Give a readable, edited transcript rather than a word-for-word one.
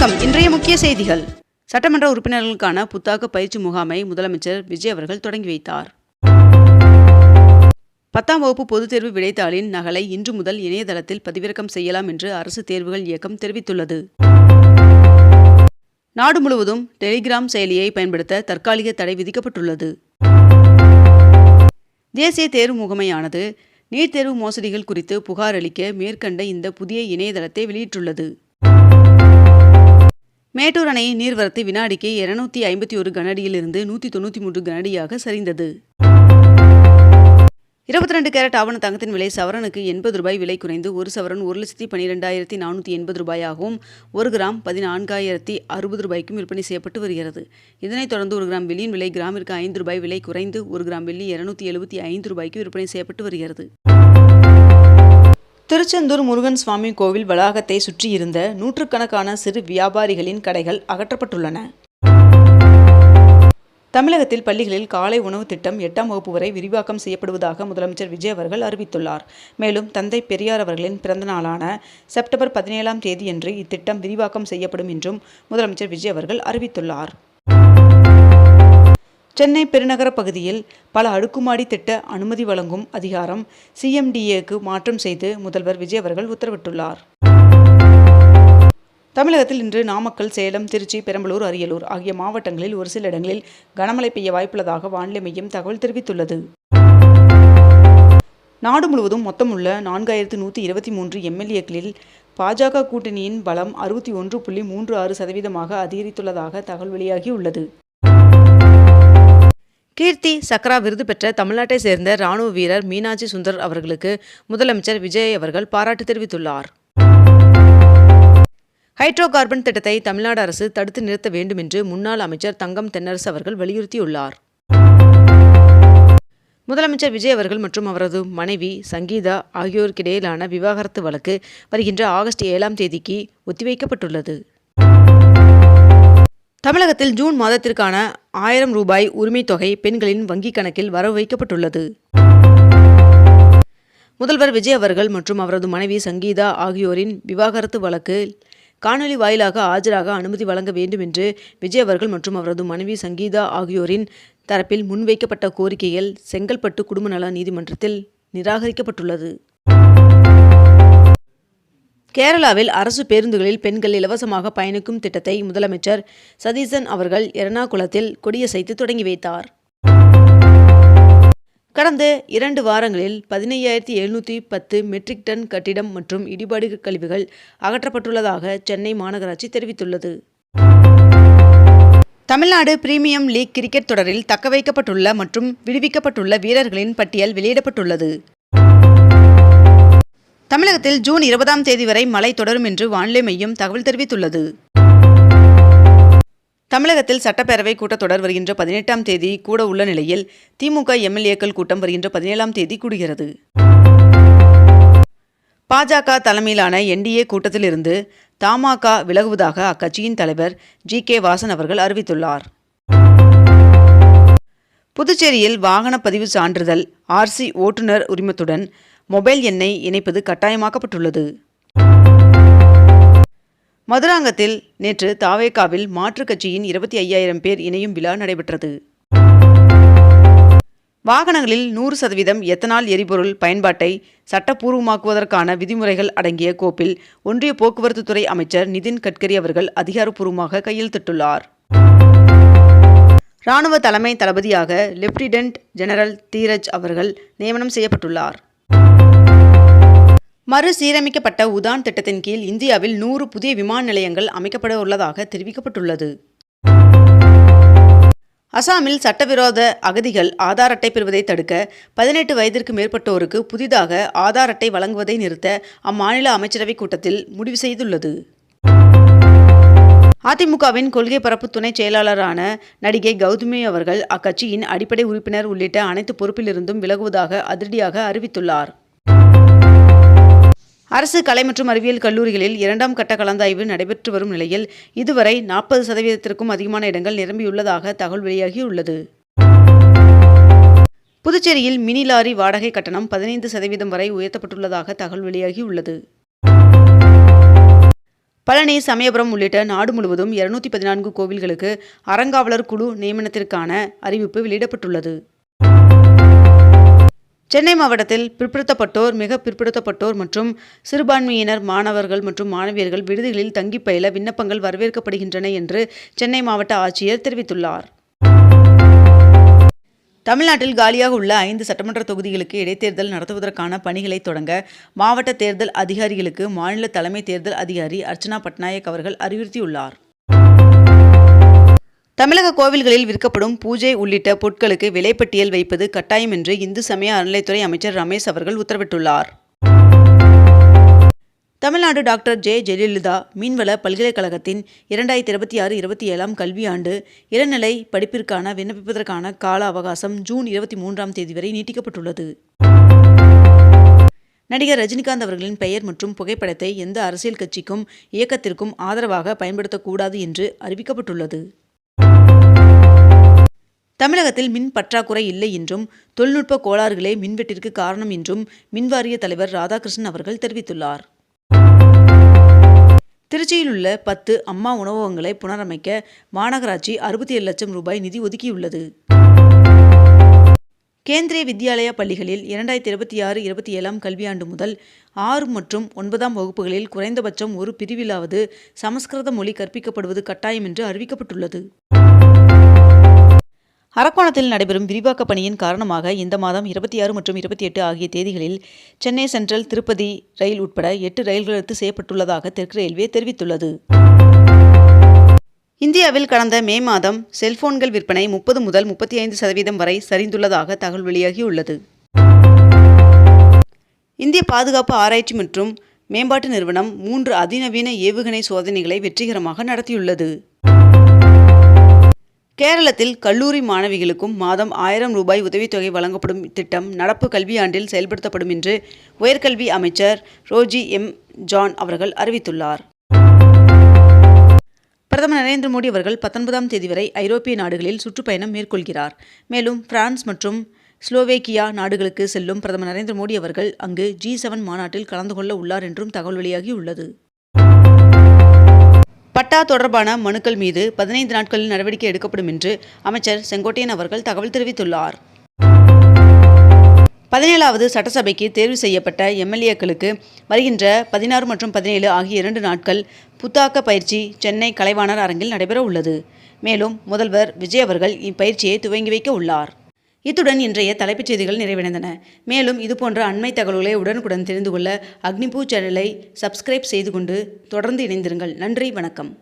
வணக்கம். இன்றைய முக்கிய செய்திகள். சட்டமன்ற உறுப்பினர்களுக்கான புத்தாக்க பயிற்சி முகாமை முதலமைச்சர் விஜய் அவர்கள் தொடங்கி வைத்தார். 10ஆம் வகுப்பு பொதுத் தேர்வு விடைத்தாளின் நகலை இன்று முதல் இணையதளத்தில் பதிவிறக்கம் செய்யலாம் என்று அரசு தேர்வுகள் இயக்கம் தெரிவித்துள்ளது. நாடு முழுவதும் டெலிகிராம் செயலியை பயன்படுத்த தற்காலிக தடை விதிக்கப்பட்டுள்ளது. தேசிய தேர்வு முகமையானது நீட் தேர்வு மோசடிகள் குறித்து புகார் அளிக்க மேற்கண்ட இந்த புதிய இணையதளத்தை வெளியிட்டுள்ளது. மேட்டூர் அணையின் நீர்வரத்து வினாடிக்கு 251 கனஅடியிலிருந்து 193 கனஅடியாக சரிந்தது. 22 கேரட் ஆவண தங்கத்தின் விலை சவரனுக்கு 80 ரூபாய் விலை குறைந்து ஒரு சவரன் 1,12,480 ரூபாயாகவும் 1 கிராம் 14,060 ரூபாய்க்கும் விற்பனை செய்யப்பட்டு வருகிறது. இதனைத் தொடர்ந்து 1 கிராம் வெள்ளியின் விலை கிராமிற்கு 5 ரூபாய் விலை குறைந்து 1 கிராம் வெள்ளி 275 ரூபாய்க்கு விற்பனை செய்யப்பட்டு வருகிறது. திருச்செந்தூர் முருகன் சுவாமி கோவில் வளாகத்தை சுற்றியிருந்த நூற்றுக்கணக்கான சிறு வியாபாரிகளின் கடைகள் அகற்றப்பட்டுள்ளன. தமிழகத்தில் பள்ளிகளில் காலை உணவு திட்டம் 8ஆம் வகுப்பு வரை விரிவாக்கம் செய்யப்படுவதாக முதலமைச்சர் விஜய் அவர்கள் அறிவித்துள்ளார். மேலும் தந்தை பெரியார் அவர்களின் பிறந்த நாளான செப்டம்பர் 17ஆம் தேதியன்று இத்திட்டம் விரிவாக்கம் செய்யப்படும் என்றும் முதலமைச்சர் விஜய் அவர்கள் அறிவித்துள்ளார். சென்னை பெருநகர பகுதியில் பல அடுக்குமாடி திட்ட அனுமதி வழங்கும் அதிகாரம் CMDAக்கு மாற்றம் செய்து முதல்வர் விஜய் அவர்கள் உத்தரவிட்டுள்ளார். தமிழகத்தில் இன்று நாமக்கல், சேலம், திருச்சி, பெரம்பலூர், அரியலூர் ஆகிய மாவட்டங்களில் ஒரு சில இடங்களில் கனமழை பெய்ய வாய்ப்புள்ளதாக வானிலை மையம் தகவல் தெரிவித்துள்ளது. நாடு முழுவதும் மொத்தமுள்ள 4123 MLAக்களில் பாஜக கூட்டணியின் பலம் 61.36% அதிகரித்துள்ளதாக தகவல் வெளியாகியுள்ளது. கீர்த்தி சக்ரா விருது பெற்ற தமிழ்நாட்டை சேர்ந்த இராணுவ வீரர் மீனாட்சி சுந்தர் அவர்களுக்கு முதலமைச்சர் விஜய் அவர்கள் பாராட்டு தெரிவித்துள்ளார். ஹைட்ரோ கார்பன் திட்டத்தை தமிழ்நாடு அரசு தடுத்து நிறுத்த வேண்டும் என்று முன்னாள் அமைச்சர் தங்கம் தென்னரசு அவர்கள் வலியுறுத்தியுள்ளார். முதலமைச்சர் விஜய் அவர்கள் மற்றும் அவரது மனைவி சங்கீதா ஆகியோருக்கிடையிலான விவாகரத்து வழக்கு வருகின்ற ஆகஸ்ட் 7ஆம் தேதிக்கு ஒத்திவைக்கப்பட்டுள்ளது. தமிழகத்தில் ஜூன் மாதத்திற்கான 1000 ரூபாய் உரிமைத் தொகை பெண்களின் வங்கிக் கணக்கில் வரவு வைக்கப்பட்டுள்ளது. முதல்வர் விஜய் அவர்கள் மற்றும் அவரது மனைவி சங்கீதா ஆகியோரின் விவாகரத்து வழக்கு காணொலி வாயிலாக ஆஜராக அனுமதி வழங்க வேண்டும் என்று விஜய் அவர்கள் மற்றும் அவரது மனைவி சங்கீதா ஆகியோரின் தரப்பில் முன்வைக்கப்பட்ட கோரிக்கைகள் செங்கல்பட்டு குடும்ப நல நீதிமன்றத்தில் நிராகரிக்கப்பட்டுள்ளது. கேரளாவில் அரசு பேருந்துகளில் பெண்கள் இலவசமாக பயணிக்கும் திட்டத்தை முதலமைச்சர் சதீசன் அவர்கள் எர்ணாகுளத்தில் கொடியசைத்து தொடங்கி வைத்தார். கடந்த 2 வாரங்களில் 15,710 மெட்ரிக் டன் கட்டிடம் மற்றும் இடிபாடு கழிவுகள் அகற்றப்பட்டுள்ளதாக சென்னை மாநகராட்சி தெரிவித்துள்ளது. தமிழ்நாடு பிரீமியம் லீக் கிரிக்கெட் தொடரில் தக்கவைக்கப்பட்டுள்ள மற்றும் விடுவிக்கப்பட்டுள்ள வீரர்களின் பட்டியல் வெளியிடப்பட்டுள்ளது. தமிழகத்தில் ஜூன் 20ஆம் தேதி வரை மழை தொடரும் என்று வானிலை மையம் தகவல் தெரிவித்துள்ளது. தமிழகத்தில் சட்டப்பேரவை கூட்டத்தொடர் வருகின்ற 18ஆம் தேதி கூட உள்ள நிலையில் திமுக MLAக்கள் கூட்டம் வருகின்ற 17ஆம் தேதி கூடுகிறது. பாஜக தலைமையிலான NDA கூட்டத்திலிருந்து தமாக விலகுவதாக அக்கட்சியின் தலைவர் GK வாசன் அவர்கள் அறிவித்துள்ளார். புதுச்சேரியில் வாகன பதிவு சான்றிதழ் RC ஓட்டுநர் உரிமத்துடன் மொபைல் எண்ணை இணைப்பது கட்டாயமாக்கப்பட்டுள்ளது. மதுராங்கத்தில் நேற்று தாவேகாவில் மாற்றுக் கட்சியின் 25,000 பேர் இணையும் விழா நடைபெற்றது. வாகனங்களில் 100% எத்தனால் எரிபொருள் பயன்பாட்டை சட்டப்பூர்வமாக்குவதற்கான விதிமுறைகள் அடங்கிய கோப்பில் ஒன்றிய போக்குவரத்து துறை அமைச்சர் நிதின் கட்கரி அவர்கள் அதிகாரப்பூர்வமாக கையெழுத்திட்டுள்ளார். இராணுவ தலைமை தளபதியாக லெப்டினன்ட் ஜெனரல் தீரஜ் அவர்கள் நியமனம் செய்யப்பட்டுள்ளார். மறுசீரமைக்கப்பட்ட உதான் திட்டத்தின் கீழ் இந்தியாவில் 100 புதிய விமான நிலையங்கள் அமைக்கப்பட உள்ளதாக தெரிவிக்கப்பட்டுள்ளது. அசாமில் சட்டவிரோத அகதிகள் ஆதார் அட்டை பெறுவதை தடுக்க 18 வயதிற்கு மேற்பட்டோருக்கு புதிதாக ஆதார் அட்டை வழங்குவதை நிறுத்த அம்மாநில அமைச்சரவை கூட்டத்தில் முடிவு செய்துள்ளது. அதிமுகவின் கொள்கை பரப்பு துணை செயலாளரான நடிகை கௌதமி அவர்கள் அக்கட்சியின் அடிப்படை உறுப்பினர் உள்ளிட்ட அனைத்து பொறுப்பிலிருந்தும் விலகுவதாக அதிரடியாக அறிவித்துள்ளார். அரசு கலை மற்றும் அறிவியல் கல்லூரிகளில் 2ஆம் கட்ட கலந்தாய்வு நடைபெற்று வரும் நிலையில் இதுவரை 40%க்கும் அதிகமான இடங்கள் நிரம்பியுள்ளதாக தகவல் வெளியாகியுள்ளது. புதுச்சேரியில் மினி லாரி வாடகை கட்டணம் 15% வரை உயர்த்தப்பட்டுள்ளதாக தகவல் வெளியாகியுள்ளது. பழனி, சமயபுரம் உள்ளிட்ட நாடு முழுவதும் 214 கோவில்களுக்கு அறங்காவலர் குழு நியமனத்திற்கான அறிவிப்பு வெளியிடப்பட்டுள்ளது. சென்னை மாவட்டத்தில் பிற்படுத்தப்பட்டோர், மிக பிற்படுத்தப்பட்டோர் மற்றும் சிறுபான்மையினர் மாணவர்கள் மற்றும் மாணவியர்கள் விடுதிகளில் தங்கி பயில விண்ணப்பங்கள் வரவேற்கப்படுகின்றன என்று சென்னை மாவட்ட ஆட்சியர் தெரிவித்துள்ளார். தமிழ்நாட்டில் காலியாக உள்ள 5 சட்டமன்ற தொகுதிகளுக்கு இடைத்தேர்தல் நடத்துவதற்கான பணிகளை தொடங்க மாவட்ட தேர்தல் அதிகாரிகளுக்கு மாநில தலைமை தேர்தல் அதிகாரி அர்ச்சனா பட்நாயக் அவர்கள் அறிவுறுத்தியுள்ளார். தமிழக கோவில்களில் விற்கப்படும் பூஜை உள்ளிட்ட பொருட்களுக்கு விலைப்பட்டியல் வைப்பது கட்டாயம் என்று இந்து சமய அறநிலைத்துறை அமைச்சர் ரமேஷ் அவர்கள் உத்தரவிட்டுள்ளார். தமிழ்நாடு டாக்டர் ஜெ. ஜெயலலிதா மீன்வள பல்கலைக்கழகத்தின் 2026-27 கல்வியாண்டு இளநிலை படிப்பிற்கான விண்ணப்பிப்பதற்கான கால அவகாசம் ஜூன் 23ஆம் தேதி வரை நீட்டிக்கப்பட்டுள்ளது. நடிகர் ரஜினிகாந்த் அவர்களின் பெயர் மற்றும் புகைப்படத்தை எந்த அரசியல் கட்சிக்கும் இயக்கத்திற்கும் ஆதரவாக பயன்படுத்தக்கூடாது என்று அறிவிக்கப்பட்டுள்ளது. தமிழகத்தில் மின் பற்றாக்குறை இல்லை என்றும் தொழில்நுட்ப கோளாறுகளே மின்வெட்டிற்கு காரணம் என்றும் மின்வாரிய தலைவர் ராதாகிருஷ்ணன் அவர்கள் தெரிவித்துள்ளார். திருச்சியில் உள்ள 10 அம்மா உணவகங்களை புனரமைக்க மாநகராட்சி 67 லட்சம் ரூபாய் நிதி ஒதுக்கியுள்ளது. கேந்திரிய வித்யாலயா பள்ளிகளில் 2026-27 கல்வியாண்டு முதல் 6 மற்றும் 9ஆம் வகுப்புகளில் குறைந்தபட்சம் ஒரு பிரிவிலாவது சமஸ்கிருத மொழி கற்பிக்கப்படுவது கட்டாயம் என்று அறிவிக்கப்பட்டுள்ளது. அரக்கோணத்தில் நடைபெறும் விரிவாக்க பணியின் காரணமாக இந்த மாதம் 26 மற்றும் 28 ஆகிய தேதிகளில் சென்னை சென்ட்ரல், திருப்பதி ரயில் உட்பட 8 ரயில்கள் ரத்து செய்யப்பட்டுள்ளதாக தெற்கு ரயில்வே தெரிவித்துள்ளது. இந்தியாவில் கடந்த மே மாதம் செல்போன்கள் விற்பனை 30 முதல் 35% வரை சரிந்துள்ளதாக தகவல் வெளியாகியுள்ளது. இந்திய பாதுகாப்பு ஆராய்ச்சி மற்றும் மேம்பாட்டு நிறுவனம் 3 அதிநவீன ஏவுகணை சோதனைகளை வெற்றிகரமாக நடத்தியுள்ளது. கேரளத்தில் கல்லூரி மாணவிகளுக்கும் மாதம் 1000 ரூபாய் உதவித்தொகை வழங்கப்படும் திட்டம் நடப்பு கல்வியாண்டில் செயல்படுத்தப்படும் என்று உயர்கல்வி அமைச்சர் ரோஜி எம். ஜான் அவர்கள் அறிவித்துள்ளார். பிரதமர் நரேந்திர மோடி அவர்கள் 19ஆம் தேதி வரை ஐரோப்பிய நாடுகளில் சுற்றுப்பயணம் மேற்கொள்கிறார். மேலும் பிரான்ஸ் மற்றும் ஸ்லோவேக்கியா நாடுகளுக்கு செல்லும் பிரதமர் நரேந்திர மோடி அவர்கள் அங்கு G7 மாநாட்டில் கலந்து கொள்ள உள்ளார் என்றும் தகவல் வெளியாகியுள்ளது. பட்டா தொடர்பான மனுக்கள் மீது 15 நாட்களில் நடவடிக்கை எடுக்கப்படும் என்று அமைச்சர் செங்கோட்டையன் அவர்கள் தகவல் தெரிவித்துள்ளார். 17வது சட்டசபைக்கு தேர்வு செய்யப்பட்ட எம்எல்ஏக்களுக்கு வருகின்ற 16 மற்றும் 17 ஆகிய 2 நாட்கள் புத்தாக்க பயிற்சி சென்னை கலைவாணர் அரங்கில் நடைபெற உள்ளது. மேலும் முதல்வர் விஜய் அவர்கள் இப்பயிற்சியை துவங்கி வைக்க உள்ளார். இத்துடன் இன்றைய தலைப்புச் செய்திகள் நிறைவடைந்தன. மேலும் இதுபோன்ற அண்மை தகவல்களை உடனுக்குடன் தெரிந்து கொள்ள அக்னிபூ சேனலை சப்ஸ்கிரைப் செய்து கொண்டு தொடர்ந்து இணைந்திருங்கள். நன்றி, வணக்கம்.